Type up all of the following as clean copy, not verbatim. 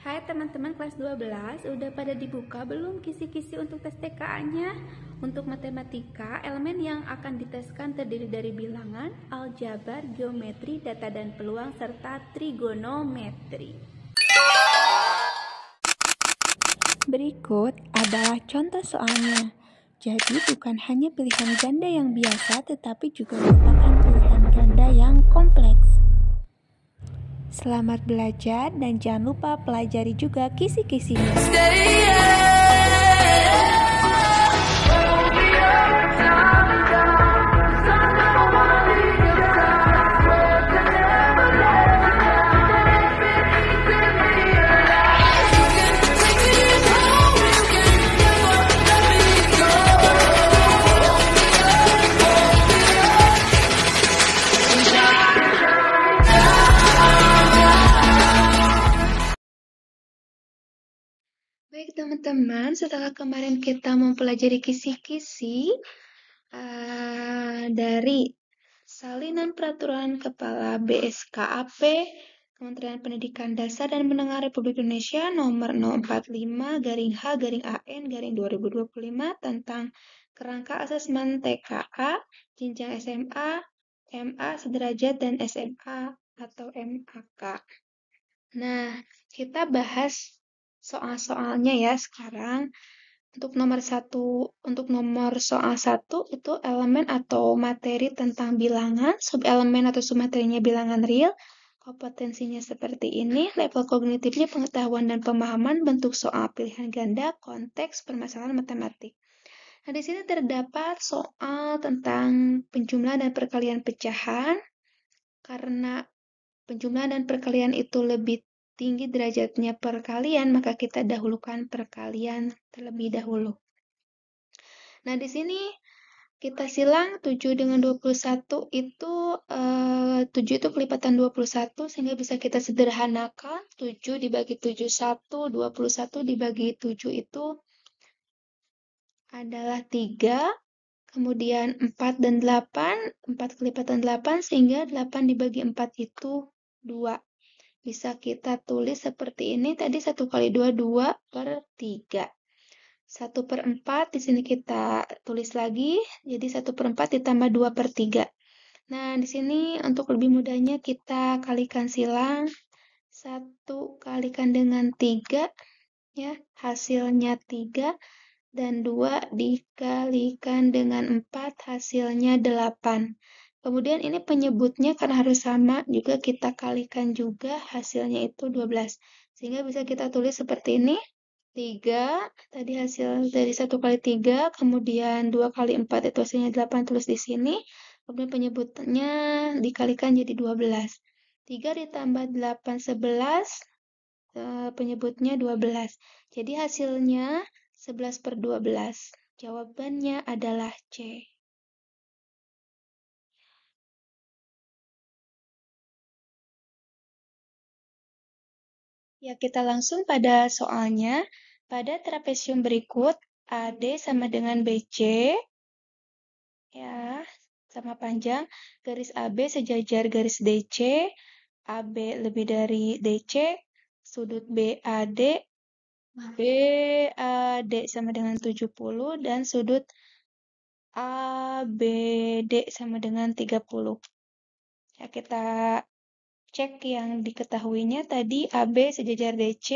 Hai teman-teman kelas 12, udah pada dibuka belum kisi-kisi untuk tes TKA-nya? Untuk matematika, elemen yang akan diteskan terdiri dari bilangan, aljabar, geometri, data dan peluang, serta trigonometri. Berikut adalah contoh soalnya. Jadi bukan hanya pilihan ganda yang biasa, tetapi juga merupakan pilihan ganda yang kompleks. Selamat belajar dan jangan lupa pelajari juga kisi-kisinya. Baik teman-teman, setelah kemarin kita mempelajari kisi-kisi dari Salinan Peraturan Kepala BSKAP Kementerian Pendidikan Dasar dan Menengah Republik Indonesia nomor 045-AN-2025 tentang kerangka asesmen TKA, jenjang SMA, MA sederajat dan SMA atau MAK. Nah, kita bahas soal-soalnya ya sekarang. Untuk nomor soal 1 itu elemen atau materi tentang bilangan, subelemen atau submaterinya bilangan real, kompetensinya seperti ini, level kognitifnya pengetahuan dan pemahaman, bentuk soal pilihan ganda, konteks permasalahan matematik. Nah, di sini terdapat soal tentang penjumlahan dan perkalian pecahan. Karena penjumlahan dan perkalian itu lebih tinggi derajatnya perkalian, maka kita dahulukan perkalian terlebih dahulu. Nah, di sini kita silang 7 dengan 21 itu 7 itu kelipatan 21 sehingga bisa kita sederhanakan 7 dibagi 7 1, 21 dibagi 7 itu adalah 3, kemudian 4 dan 8, 4 kelipatan 8 sehingga 8 dibagi 4 itu 2. Bisa kita tulis seperti ini, tadi 1 kali 2, 2 per 3. 1 per 4, di sini kita tulis lagi, jadi 1 per 4 ditambah 2 per 3. Nah, di sini untuk lebih mudahnya kita kalikan silang. 1 kalikan dengan 3, ya, hasilnya 3, dan 2 dikalikan dengan 4, hasilnya 8. Kemudian ini penyebutnya karena harus sama, juga kita kalikan juga, hasilnya itu 12. Sehingga bisa kita tulis seperti ini. 3, tadi hasil dari 1 kali 3, kemudian 2 kali 4 itu hasilnya 8, tulis di sini. Kemudian penyebutnya dikalikan jadi 12. 3 ditambah 8, 11, penyebutnya 12. Jadi hasilnya 11 per 12. Jawabannya adalah C. Ya, kita langsung pada soalnya. Pada trapesium berikut, AD sama dengan BC, ya, sama panjang, garis AB sejajar garis DC, AB lebih dari DC, sudut BAD sama dengan 70, dan sudut ABD sama dengan 30. Ya, kita cek yang diketahuinya tadi AB sejajar DC,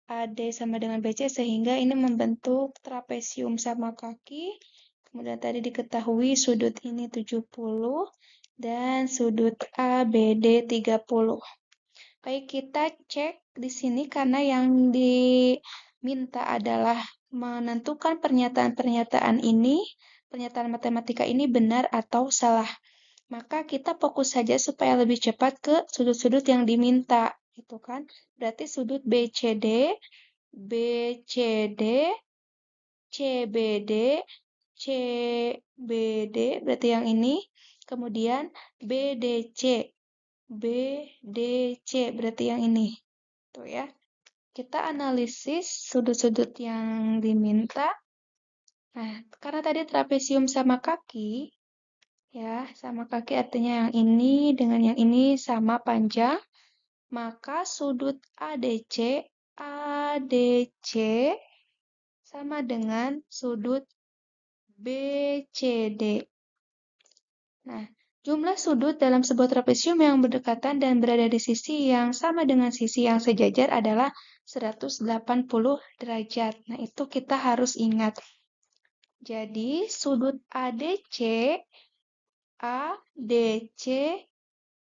AD sama dengan BC sehingga ini membentuk trapesium sama kaki. Kemudian tadi diketahui sudut ini 70 dan sudut ABD 30. Baik, kita cek di sini karena yang diminta adalah menentukan pernyataan-pernyataan ini, pernyataan matematika ini benar atau salah. Maka kita fokus saja supaya lebih cepat ke sudut-sudut yang diminta, gitu kan? Berarti sudut BCD, BCD, CBD, CBD, berarti yang ini. Kemudian BDC, BDC, berarti yang ini. Tuh ya. Kita analisis sudut-sudut yang diminta. Nah, karena tadi trapesium sama kaki, ya, sama kaki artinya yang ini dengan yang ini sama panjang, maka sudut ADC ADC sama dengan sudut BCD. Nah, jumlah sudut dalam sebuah trapesium yang berdekatan dan berada di sisi yang sama dengan sisi yang sejajar adalah 180 derajat. Nah, itu kita harus ingat. Jadi, sudut ADC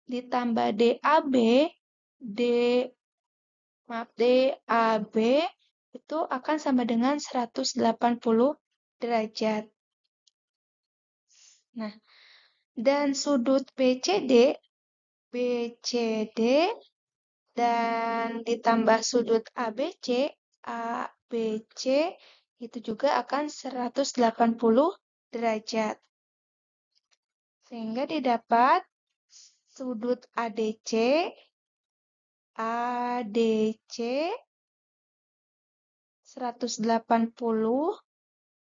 ditambah DAB, DAB itu akan sama dengan 180 derajat. Nah, dan sudut BCD dan ditambah sudut ABC itu juga akan 180 derajat. Sehingga didapat sudut ADC 180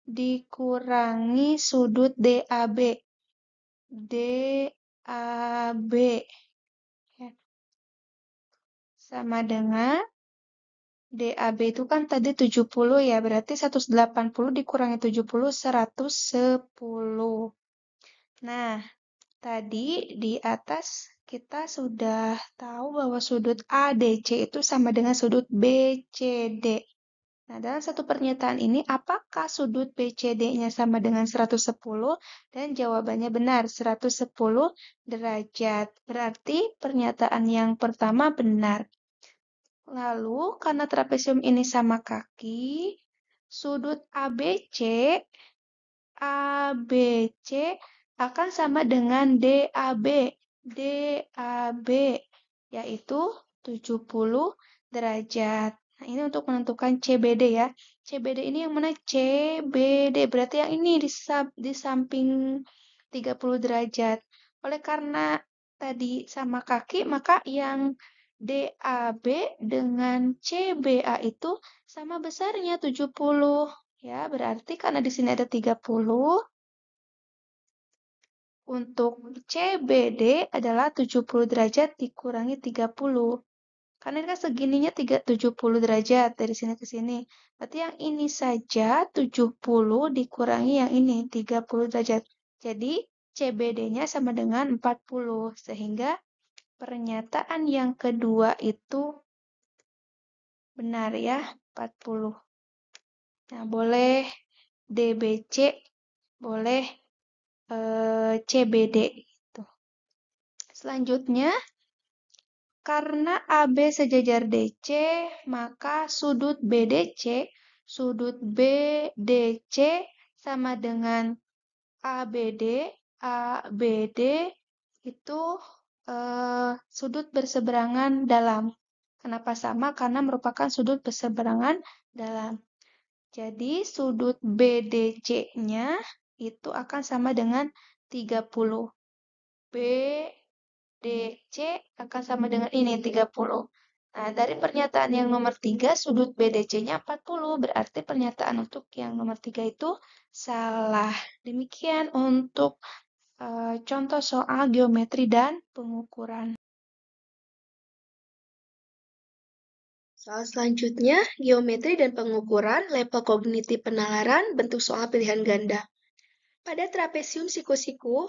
dikurangi sudut DAB. DAB ya. Sama dengan DAB itu kan tadi 70 ya, berarti 180 dikurangi 70, 110. Nah, tadi di atas kita sudah tahu bahwa sudut ADC itu sama dengan sudut BCD. Nah, dalam satu pernyataan ini, apakah sudut BCD-nya sama dengan 110? Dan jawabannya benar, 110 derajat. Berarti pernyataan yang pertama benar. Lalu, karena trapesium ini sama kaki, sudut ABC akan sama dengan DAB. DAB, yaitu 70 derajat. Nah, ini untuk menentukan CBD ya. CBD ini yang mana? CBD, berarti yang ini di samping 30 derajat. Oleh karena tadi sama kaki, maka yang DAB dengan CBA itu sama besarnya 70. Ya, berarti karena di sini ada 30, untuk CBD adalah 70 derajat dikurangi 30. Karena ini kan segininya 70 derajat dari sini ke sini. Berarti yang ini saja 70 dikurangi yang ini 30 derajat. Jadi CBD-nya sama dengan 40. Sehingga pernyataan yang kedua itu benar ya, 40. Nah, boleh DBC, boleh CBD. Selanjutnya, karena AB sejajar DC, maka sudut BDC sama dengan ABD. ABD itu sudut berseberangan dalam. Kenapa sama? Karena merupakan sudut berseberangan dalam. Jadi sudut BDC-nya itu akan sama dengan 30. BDC akan sama dengan ini 30. Nah, dari pernyataan yang nomor 3, sudut BDC-nya 40. Berarti pernyataan untuk yang nomor 3 itu salah. Demikian untuk contoh soal geometri dan pengukuran. Soal selanjutnya, geometri dan pengukuran level kognitif penalaran bentuk soal pilihan ganda. Pada trapesium siku-siku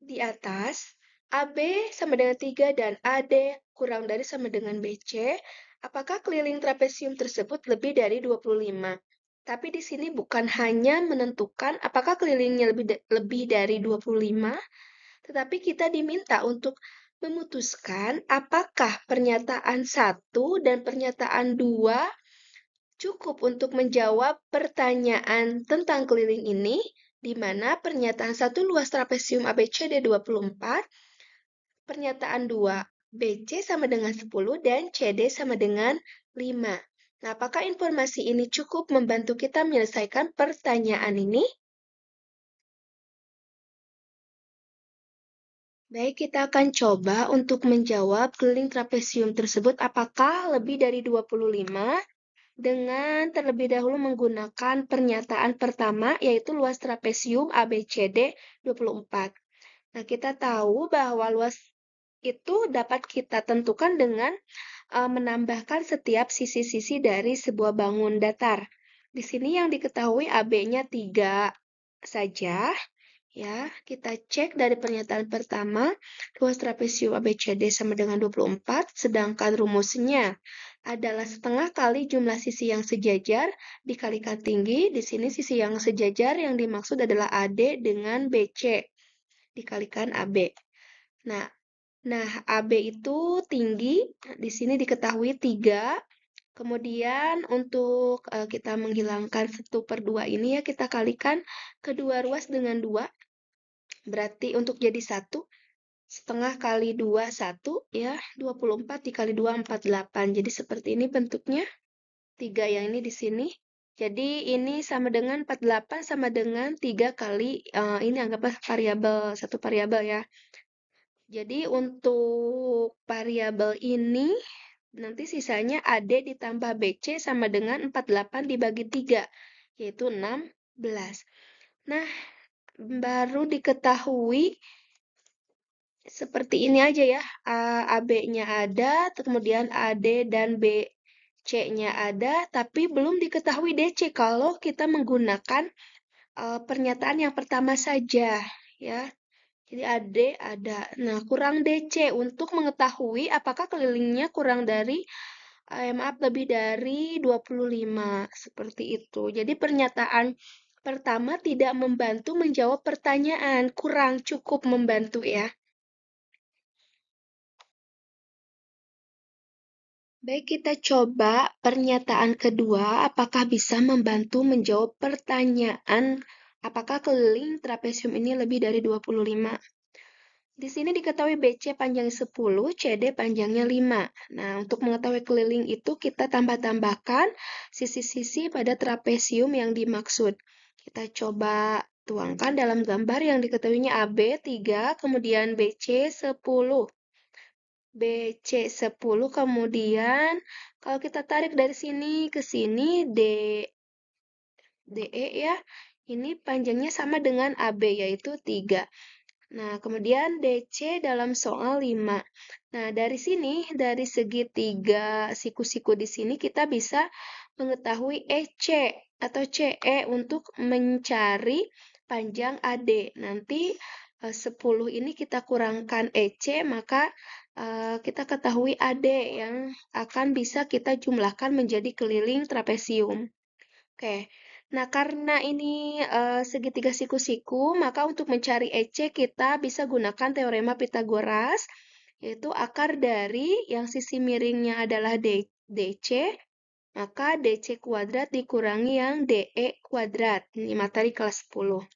di atas, AB sama dengan 3 dan AD kurang dari sama dengan BC, apakah keliling trapesium tersebut lebih dari 25? Tapi di sini bukan hanya menentukan apakah kelilingnya lebih dari 25, tetapi kita diminta untuk memutuskan apakah pernyataan 1 dan pernyataan 2 cukup untuk menjawab pertanyaan tentang keliling ini, di mana pernyataan 1 luas trapesium ABCD 24, pernyataan 2 BC sama dengan 10 dan CD sama dengan 5. Nah, apakah informasi ini cukup membantu kita menyelesaikan pertanyaan ini? Baik, kita akan coba untuk menjawab keliling trapesium tersebut apakah lebih dari 25 dengan terlebih dahulu menggunakan pernyataan pertama yaitu luas trapesium ABCD 24. Nah, kita tahu bahwa luas itu dapat kita tentukan dengan menambahkan setiap sisi-sisi dari sebuah bangun datar. Di sini yang diketahui AB-nya 3 saja. Ya, kita cek dari pernyataan pertama, luas trapesium ABCD sama dengan 24, sedangkan rumusnya adalah setengah kali jumlah sisi yang sejajar dikalikan tinggi. Di sini sisi yang sejajar yang dimaksud adalah AD dengan BC dikalikan AB. Nah, AB itu tinggi, di sini diketahui 3. Kemudian untuk kita menghilangkan 1/2 ini ya, kita kalikan kedua ruas dengan 2. Berarti untuk jadi 1, setengah kali 2, 1 ya, 24 dikali 2, 48. Jadi seperti ini bentuknya, 3 yang ini di sini. Jadi ini sama dengan 48 sama dengan 3 kali, ini anggaplah variabel, satu variabel ya. Jadi untuk variabel ini, nanti sisanya AD ditambah BC sama dengan 48 dibagi 3, yaitu 16. Nah, baru diketahui seperti ini aja ya. AB-nya ada, kemudian AD dan BC-nya ada, tapi belum diketahui DC kalau kita menggunakan pernyataan yang pertama saja ya. Jadi AD ada. Nah, kurang DC untuk mengetahui apakah kelilingnya kurang dari maaf lebih dari 25 seperti itu. Jadi pernyataan pertama tidak membantu menjawab pertanyaan, kurang cukup membantu ya. Baik, kita coba pernyataan kedua, apakah bisa membantu menjawab pertanyaan apakah keliling trapesium ini lebih dari 25. Di sini diketahui BC panjang 10, CD panjangnya 5. Nah, untuk mengetahui keliling itu kita tambah-tambahkan sisi-sisi pada trapesium yang dimaksud. Kita coba tuangkan dalam gambar yang diketahuinya AB 3, kemudian BC 10. BC 10, kemudian kalau kita tarik dari sini ke sini, DE ya, ini panjangnya sama dengan AB, yaitu 3. Nah, kemudian DC dalam soal 5. Nah, dari sini, dari segi 3 siku-siku di sini, kita bisa mengetahui EC atau CE untuk mencari panjang AD. Nanti 10 ini kita kurangkan EC, maka kita ketahui AD yang akan bisa kita jumlahkan menjadi keliling trapesium. Oke, nah karena ini segitiga siku-siku, maka untuk mencari EC kita bisa gunakan teorema Pythagoras, yaitu akar dari yang sisi miringnya adalah DC, maka DC kuadrat dikurangi yang DE kuadrat. Ini materi kelas 10.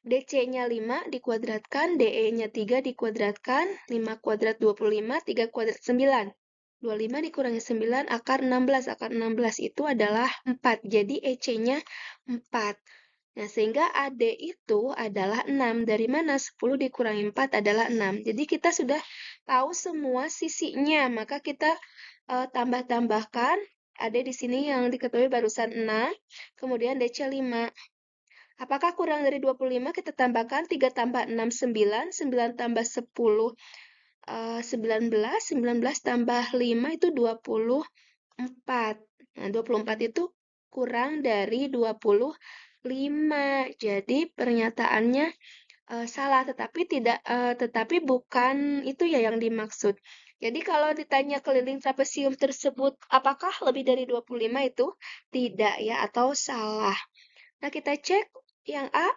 DC-nya 5 dikuadratkan, DE-nya 3 dikuadratkan, 5 kuadrat 25, 3 kuadrat 9. 25 dikurangi 9, akar 16. Akar 16 itu adalah 4, jadi EC-nya 4. Nah, sehingga AD itu adalah 6. Dari mana 10 dikurangi 4 adalah 6. Jadi kita sudah tahu semua sisinya, maka kita tambah-tambahkan. AD di sini yang diketahui barusan 6, kemudian DC 5. Apakah kurang dari 25? Kita tambahkan 3 tambah 6, 9. 9 tambah 10, 19. 19 tambah 5 itu 24. Nah, 24 itu kurang dari 25. Jadi pernyataannya salah, tetapi bukan itu ya yang dimaksud. Jadi kalau ditanya keliling trapesium tersebut apakah lebih dari 25 itu tidak ya atau salah. Nah, kita cek yang A,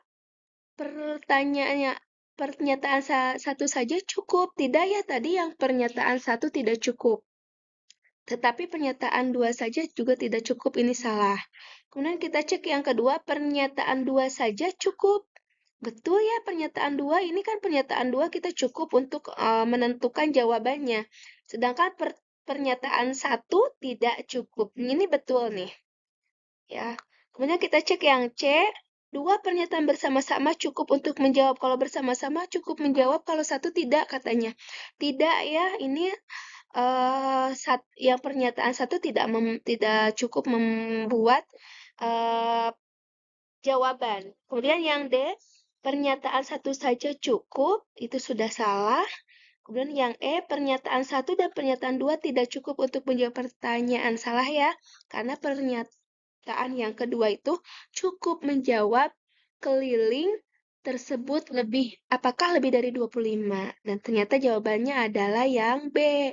pertanyaannya pernyataan satu saja cukup. Tidak ya, tadi yang pernyataan satu tidak cukup. Tetapi pernyataan dua saja juga tidak cukup, ini salah. Kemudian kita cek yang kedua, pernyataan dua saja cukup. Betul ya, pernyataan dua ini kan pernyataan dua kita cukup untuk menentukan jawabannya. Sedangkan pernyataan satu tidak cukup. Ini betul nih. Ya. Kemudian kita cek yang C, dua pernyataan bersama-sama cukup untuk menjawab. Kalau bersama-sama cukup menjawab, kalau satu tidak katanya. Tidak ya, ini yang pernyataan satu tidak cukup membuat jawaban. Kemudian yang D, pernyataan satu saja cukup, itu sudah salah. Kemudian yang E, pernyataan 1 dan pernyataan 2 tidak cukup untuk menjawab pertanyaan. Salah ya, karena pernyataan yang kedua itu cukup menjawab keliling tersebut apakah lebih dari 25? Dan ternyata jawabannya adalah yang B.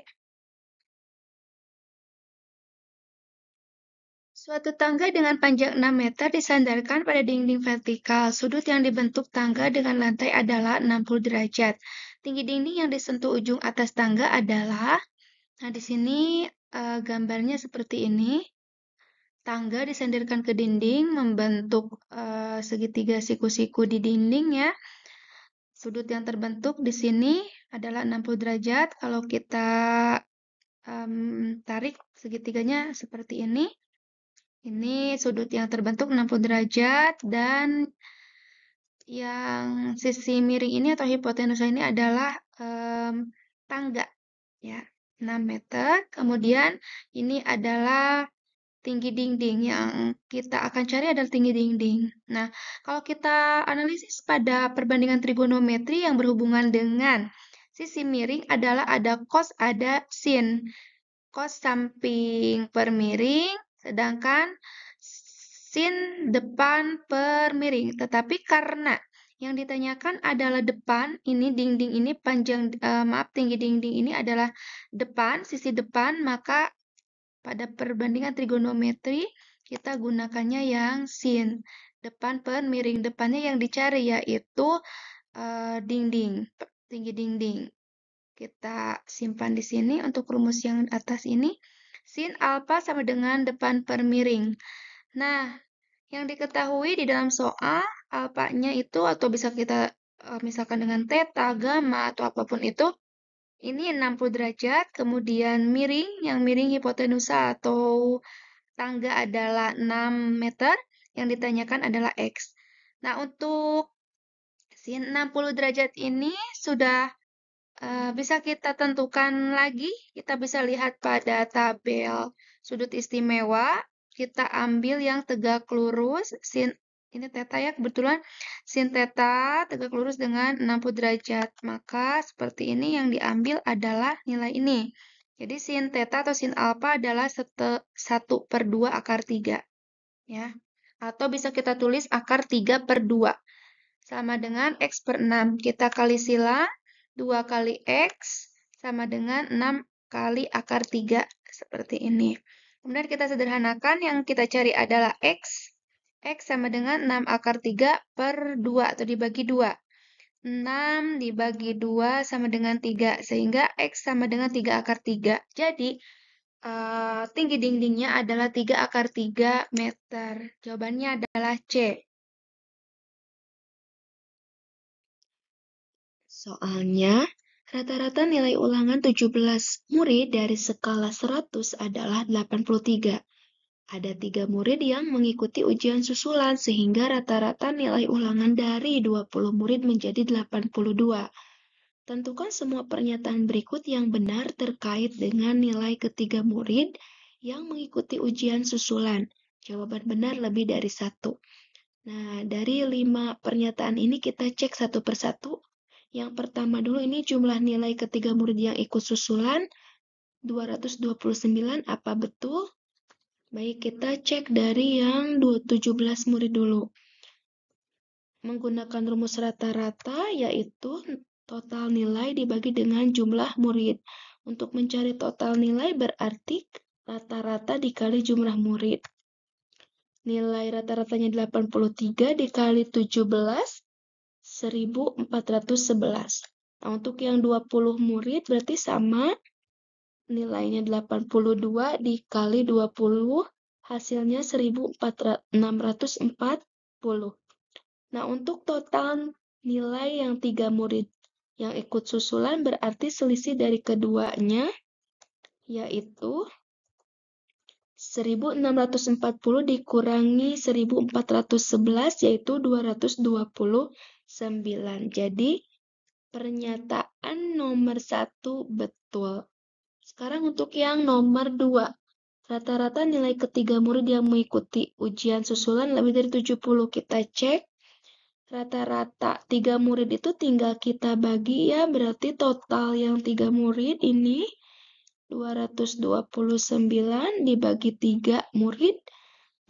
Suatu tangga dengan panjang 6 meter disandarkan pada dinding vertikal. Sudut yang dibentuk tangga dengan lantai adalah 60 derajat. Tinggi dinding yang disentuh ujung atas tangga adalah, nah di sini gambarnya seperti ini. Tangga disandarkan ke dinding membentuk segitiga siku-siku di dinding ya. Sudut yang terbentuk di sini adalah 60 derajat. Kalau kita tarik segitiganya seperti ini. Ini sudut yang terbentuk 60 derajat dan yang sisi miring ini atau hipotenusa ini adalah tangga ya, 6 meter. Kemudian ini adalah tinggi dinding yang kita akan cari adalah tinggi dinding. Nah, kalau kita analisis pada perbandingan trigonometri yang berhubungan dengan sisi miring adalah ada cos, ada sin. Cos samping per miring, sedangkan sin depan per miring. Tetapi karena yang ditanyakan adalah depan, ini dinding ini panjang, tinggi dinding ini adalah depan, sisi depan, maka pada perbandingan trigonometri kita gunakannya yang sin. Depan per miring, depannya yang dicari yaitu dinding, tinggi dinding. Kita simpan di sini untuk rumus yang atas ini. Sin alfa sama dengan depan per miring. Nah, yang diketahui di dalam soal, alfanya itu atau bisa kita misalkan dengan theta, gamma, atau apapun itu, ini 60 derajat, kemudian miring, yang miring hipotenusa atau tangga adalah 6 meter, yang ditanyakan adalah X. Nah, untuk sin 60 derajat ini sudah bisa kita tentukan lagi, kita bisa lihat pada tabel sudut istimewa, kita ambil yang tegak lurus, sin, ini theta ya, kebetulan sin theta tegak lurus dengan 60 derajat, maka seperti ini yang diambil adalah nilai ini. Jadi sin theta atau sin alpha adalah 1/2 akar 3, ya. Atau bisa kita tulis akar 3 per 2, sama dengan X per 6. Kita kali sila, 2 kali X sama dengan 6 kali akar 3. Seperti ini. Kemudian kita sederhanakan, yang kita cari adalah X. X sama dengan 6 akar 3 per 2 atau dibagi 2. 6 dibagi 2 sama dengan 3. Sehingga X sama dengan 3 akar 3. Jadi, tinggi dindingnya adalah 3 akar 3 meter. Jawabannya adalah C. Soalnya, rata-rata nilai ulangan 17 murid dari skala 100 adalah 83. Ada 3 murid yang mengikuti ujian susulan sehingga rata-rata nilai ulangan dari 20 murid menjadi 82. Tentukan semua pernyataan berikut yang benar terkait dengan nilai ketiga murid yang mengikuti ujian susulan. Jawaban benar lebih dari 1. Nah, dari 5 pernyataan ini kita cek satu persatu. Yang pertama dulu ini jumlah nilai ketiga murid yang ikut susulan 229, apa betul? Baik, kita cek dari yang 17 murid dulu. Menggunakan rumus rata-rata yaitu total nilai dibagi dengan jumlah murid. Untuk mencari total nilai berarti rata-rata dikali jumlah murid. Nilai rata-ratanya 83 dikali 17, 1411. Nah, untuk yang 20 murid berarti sama, nilainya 82 dikali 20, hasilnya 1640. Nah, untuk total nilai yang 3 murid yang ikut susulan berarti selisih dari keduanya, yaitu 1640 dikurangi 1411, yaitu 229. Jadi, pernyataan nomor 1 betul. Sekarang untuk yang nomor 2. Rata-rata nilai ketiga murid yang mengikuti ujian susulan lebih dari 70. Kita cek. Rata-rata 3 murid itu tinggal kita bagi ya, berarti total yang 3 murid ini 229 dibagi 3 murid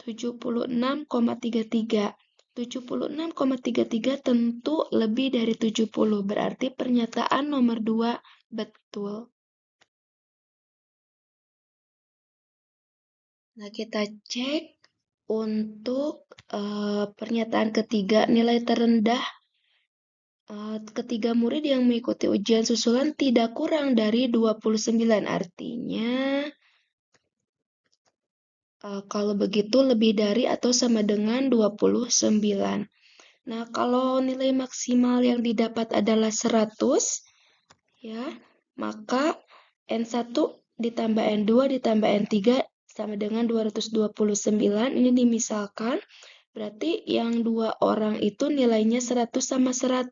76,33. 76,33 tentu lebih dari 70, berarti pernyataan nomor 2 betul. Nah, kita cek untuk pernyataan ketiga, nilai terendah ketiga murid yang mengikuti ujian susulan tidak kurang dari 29. Artinya, kalau begitu lebih dari atau sama dengan 29. Nah, kalau nilai maksimal yang didapat adalah 100, ya, maka N1 ditambah N2 ditambah N3 sama dengan 229. Ini dimisalkan, berarti yang 2 orang itu nilainya 100 sama 100.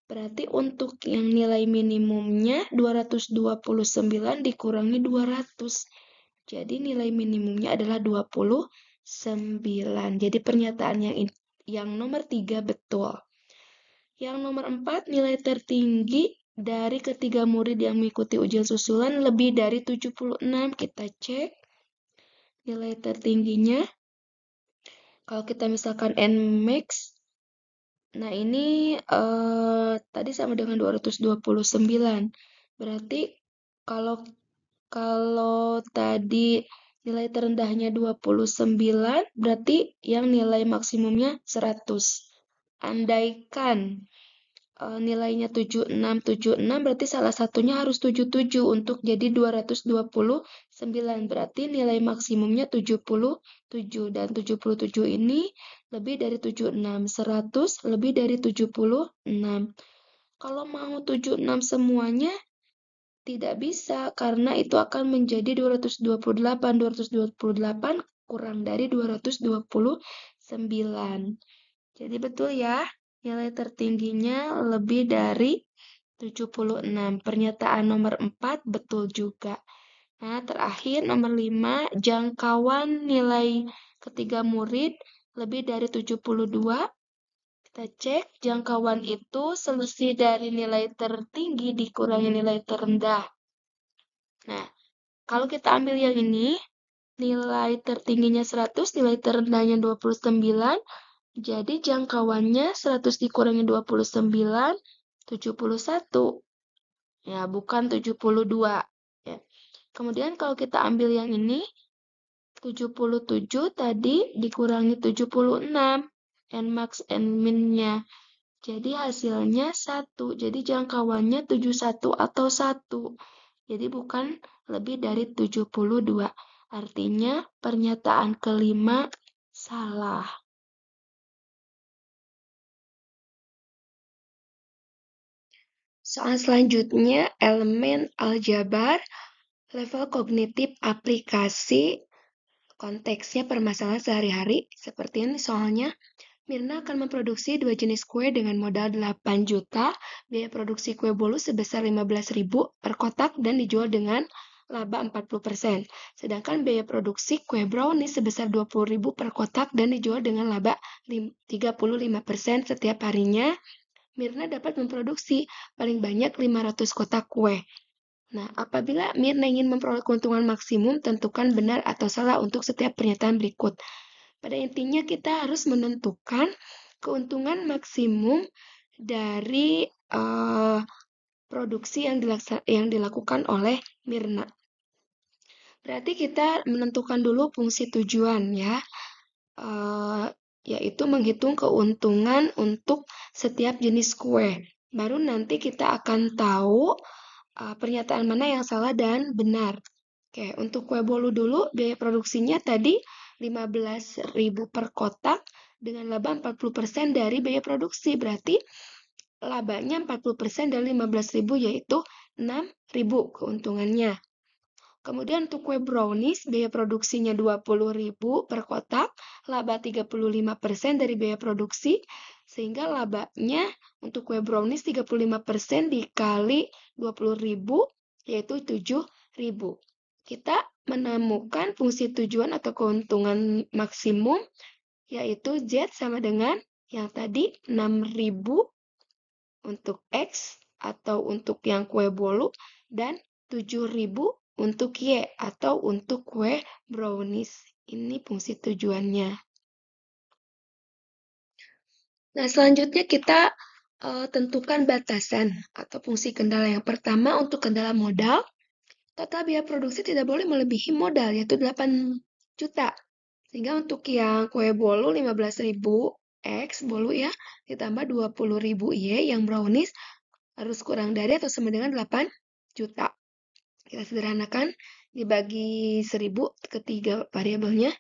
Berarti untuk yang nilai minimumnya 229 dikurangi 200. Jadi nilai minimumnya adalah 29. Jadi pernyataan yang nomor 3 betul. Yang nomor 4, nilai tertinggi dari ketiga murid yang mengikuti ujian susulan lebih dari 76. Kita cek nilai tertingginya. Kalau kita misalkan Nmax, nah ini tadi sama dengan 229. Berarti kalau tadi nilai terendahnya 29, berarti yang nilai maksimumnya 100. Andaikan nilainya 76, berarti salah satunya harus 77 untuk jadi 229. Berarti nilai maksimumnya 77, dan 77 ini lebih dari 76. 100 lebih dari 76. Kalau mau 76 semuanya, tidak bisa, karena itu akan menjadi 228. 228 kurang dari 229. Jadi betul ya, nilai tertingginya lebih dari 76. Pernyataan nomor 4 betul juga. Nah, terakhir nomor 5, jangkauan nilai ketiga murid lebih dari 72. Kita cek, jangkauan itu selisih dari nilai tertinggi dikurangi nilai terendah. Nah, kalau kita ambil yang ini, nilai tertingginya 100, nilai terendahnya 29, jadi jangkauannya 100 dikurangi 29, 71. Ya, bukan 72. Ya. Kemudian kalau kita ambil yang ini, 77 tadi dikurangi 76. Nmax, Nmin-nya. Jadi hasilnya 1. Jadi jangkauannya 71 atau 1. Jadi bukan lebih dari 72. Artinya pernyataan kelima salah. Soal selanjutnya, elemen aljabar, level kognitif aplikasi, konteksnya permasalahan sehari-hari. Seperti ini soalnya, Mirna akan memproduksi 2 jenis kue dengan modal 8 juta, biaya produksi kue bolu sebesar 15.000 per kotak dan dijual dengan laba 40%. Sedangkan biaya produksi kue brownies sebesar 20.000 per kotak dan dijual dengan laba 35% setiap harinya. Mirna dapat memproduksi paling banyak 500 kotak kue. Nah, apabila Mirna ingin memperoleh keuntungan maksimum, tentukan benar atau salah untuk setiap pernyataan berikut. Pada intinya kita harus menentukan keuntungan maksimum dari produksi yang dilakukan oleh Mirna. Berarti kita menentukan dulu fungsi tujuan ya, yaitu menghitung keuntungan untuk setiap jenis kue. Baru nanti kita akan tahu pernyataan mana yang salah dan benar. Oke, untuk kue bolu dulu, biaya produksinya tadi 15.000 per kotak dengan laba 40% dari biaya produksi. Berarti labanya 40% dari 15.000 yaitu 6.000 keuntungannya. Kemudian untuk kue brownies, biaya produksinya 20.000 per kotak, laba 35% dari biaya produksi, sehingga labanya untuk kue brownies 35% dikali 20.000, yaitu 7.000. Kita menemukan fungsi tujuan atau keuntungan maksimum, yaitu Z sama dengan Yang tadi 6.000 untuk X atau untuk yang kue bolu dan 7.000 untuk Y atau untuk kue brownies. Ini fungsi tujuannya. Nah, selanjutnya kita tentukan batasan atau fungsi kendala. Yang pertama untuk kendala modal, total biaya produksi tidak boleh melebihi modal, yaitu 8 juta. Sehingga untuk yang kue bolu 15.000 X bolu ya, ditambah 20.000 Y yang brownies harus kurang dari atau sama dengan 8 juta. Kita sederhanakan, dibagi 1.000 ketiga variabelnya.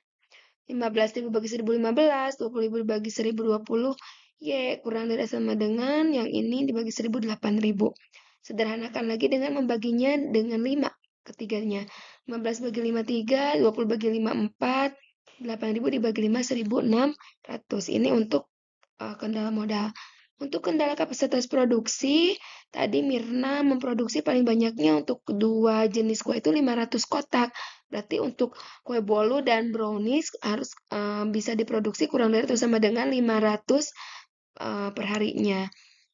15.000 bagi 1.015, 20.000 dibagi 1.020, Y kurang dari sama dengan yang ini dibagi 1.000, 8.000. Sederhanakan lagi dengan membaginya dengan 5 ketiganya. 15 bagi 5, 3, 20 bagi 5, 4, 8.000 dibagi 5, 1.600. Ini untuk kendala modal. Untuk kendala kapasitas produksi, tadi Mirna memproduksi paling banyaknya untuk kedua jenis kue itu 500 kotak. Berarti untuk kue bolu dan brownies harus bisa diproduksi kurang dari atau sama dengan 500 per harinya.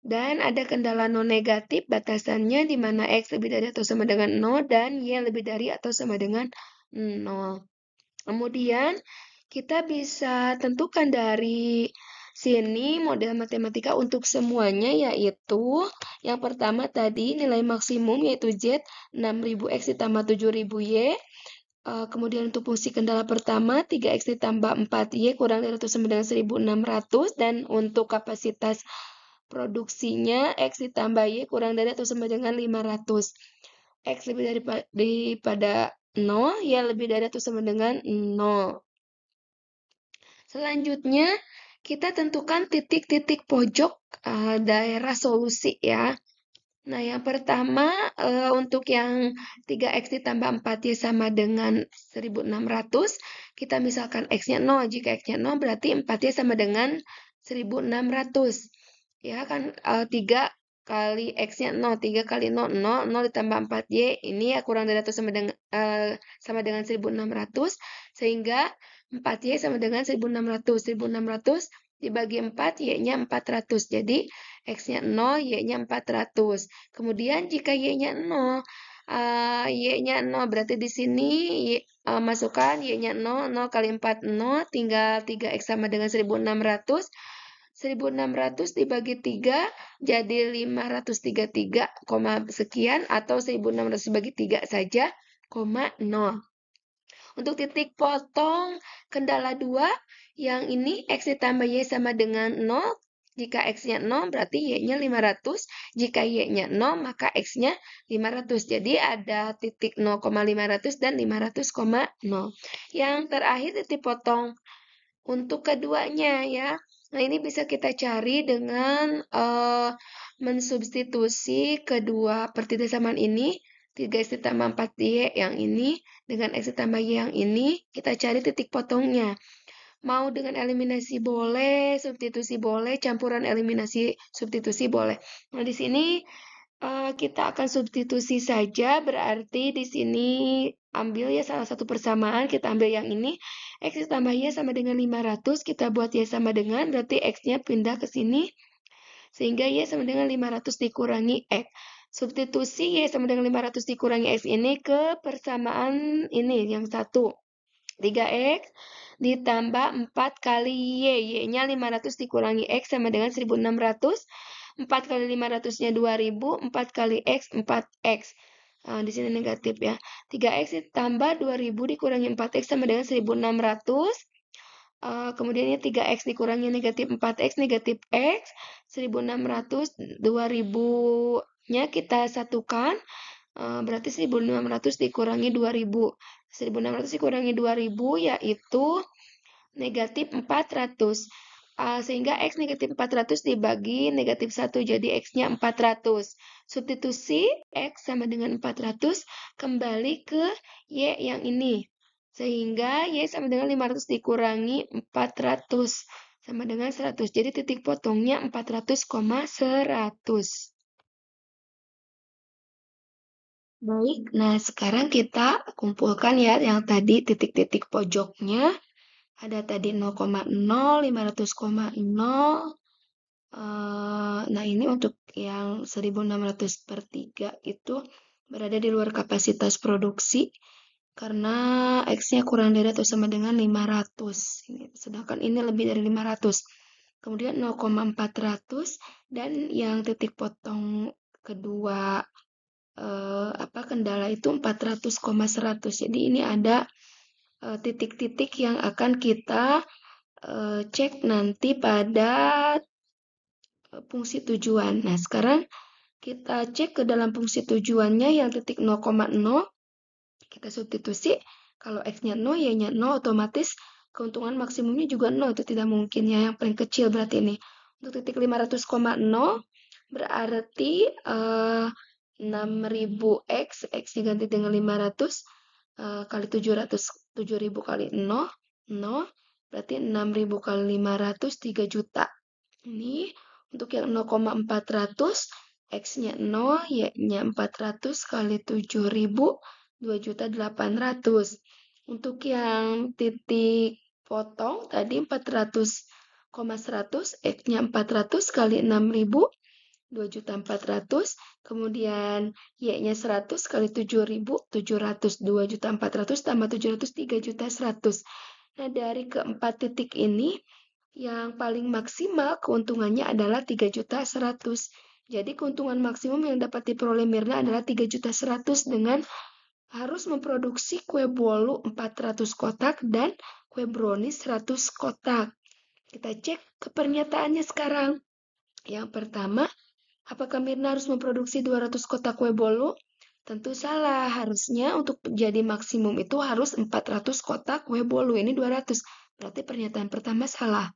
Dan ada kendala non negatif batasannya di mana X lebih dari atau sama dengan 0 dan Y lebih dari atau sama dengan 0. Kemudian kita bisa tentukan dari sini model matematika untuk semuanya, yaitu yang pertama tadi nilai maksimum yaitu Z 6.000 X ditambah 7.000 Y. Kemudian untuk fungsi kendala pertama 3X ditambah 4Y kurang dari atau sama dengan 1.600. Dan untuk kapasitas produksinya X ditambah Y kurang dari atau sama dengan 500. X lebih daripada 0, Y lebih dari atau sama dengan 0. Selanjutnya, kita tentukan titik-titik pojok daerah solusi ya. Nah, yang pertama untuk yang 3X ditambah 4Y sama dengan 1.600, kita misalkan X-nya 0. Jika X-nya 0 berarti 4Y sama dengan 1.600. Ya kan 3 kali X-nya 0, 3 kali 0, 0, 0 ditambah 4Y, ini ya kurang dari atau sama dengan 1.600, sehingga 4Y sama dengan 1.600. 1.600 dibagi 4, Y-nya 400. Jadi, X-nya 0, Y-nya 400. Kemudian jika Y-nya 0, Y-nya 0 berarti di sini masukkan Y-nya 0, 0 kali 4, 0, tinggal 3X sama dengan 1.600. 1.600 dibagi 3 jadi 533, sekian atau 1.600 dibagi 3 saja, 0. Untuk titik potong kendala 2, yang ini X ditambah Y sama dengan 0. Jika X-nya 0, berarti Y-nya 500. Jika Y-nya 0, maka X-nya 500. Jadi ada titik 0,500 dan 500,0. Yang terakhir titik potong untuk keduanya ya. Nah, ini bisa kita cari dengan mensubstitusi kedua pertidasamaan ini. 3X ditambah 4Y yang ini dengan X ditambah Y yang ini, kita cari titik potongnya. Mau dengan eliminasi boleh, substitusi boleh, campuran eliminasi substitusi boleh. Nah, di sini kita akan substitusi saja, berarti di sini ambil ya salah satu persamaan, kita ambil yang ini, X ditambah Y sama dengan 500, kita buat Y sama dengan, berarti X-nya pindah ke sini, sehingga Y sama dengan 500 dikurangi X. Substitusi Y sama dengan 500 dikurangi X ini ke persamaan ini, yang satu. 3X ditambah 4 kali Y. Y-nya 500 dikurangi X sama dengan 1.600. 4 kali 500-nya 2.000. 4 kali X, 4X. Di sini negatif ya. 3X ditambah 2.000 dikurangi 4X sama dengan 1.600. Kemudian ini 3X dikurangi negatif 4X, negatif X. 1.600, 2.000-nya kita satukan. Berarti 1.600 dikurangi 2.000. 1.600 dikurangi 2.000 yaitu negatif 400. Sehingga X negatif 400 dibagi negatif 1, jadi X-nya 400. Substitusi X sama dengan 400 kembali ke Y yang ini. Sehingga Y sama dengan 500 dikurangi 400 sama dengan 100. Jadi titik potongnya 400, 100. Baik, nah sekarang kita kumpulkan ya yang tadi titik-titik pojoknya. Ada tadi 0,0, 500,0. Nah, ini untuk yang 1.600 per 3 itu berada di luar kapasitas produksi karena X-nya kurang dari atau sama dengan 500. Sedangkan ini lebih dari 500. Kemudian 0,400 dan yang titik potong kedua kendala itu 400,100. Jadi ini ada titik-titik yang akan kita cek nanti pada fungsi tujuan. Nah, sekarang kita cek ke dalam fungsi tujuannya yang titik 0,0, kita substitusi. Kalau X-nya 0, Y-nya 0, otomatis keuntungan maksimumnya juga 0. Itu tidak mungkin ya, yang paling kecil berarti ini. Untuk titik 500,0 berarti 6.000 X, X diganti dengan 500 kali 700, 7.000 kali 0, 0, berarti 6.000 kali 500, 3 juta. Ini untuk yang 0,400, X-nya 0, Y-nya 400 kali 7.000, 2.800.000. Untuk yang titik potong tadi 400,100, X-nya 400 kali 6.000, 2.400.000. Kemudian Y-nya 100 kali 7.000, 700, 2.400.000 tambah 700, 3.100.000. Nah, dari keempat titik ini, yang paling maksimal keuntungannya adalah 3.100.000. Jadi keuntungan maksimum yang dapat diperoleh Mirna adalah 3.100.000 dengan harus memproduksi kue bolu 400 kotak dan kue brownies 100 kotak. Kita cek ke pernyataannya sekarang. Yang pertama, apakah Mirna harus memproduksi 200 kotak kue bolu? Tentu salah. Harusnya untuk jadi maksimum itu harus 400 kotak kue bolu. Ini 200. Berarti pernyataan pertama salah.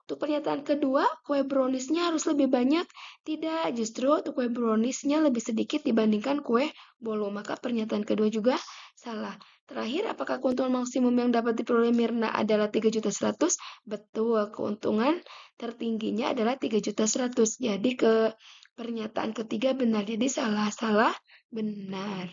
Untuk pernyataan kedua, kue browniesnya harus lebih banyak. Tidak, justru untuk kue browniesnya lebih sedikit dibandingkan kue bolu. Maka pernyataan kedua juga salah. Terakhir, apakah keuntungan maksimum yang dapat diperoleh Mirna adalah 3.100.000? Betul, keuntungan tertingginya adalah 3.100.000. Jadi ke pernyataan ketiga benar. Jadi salah, benar.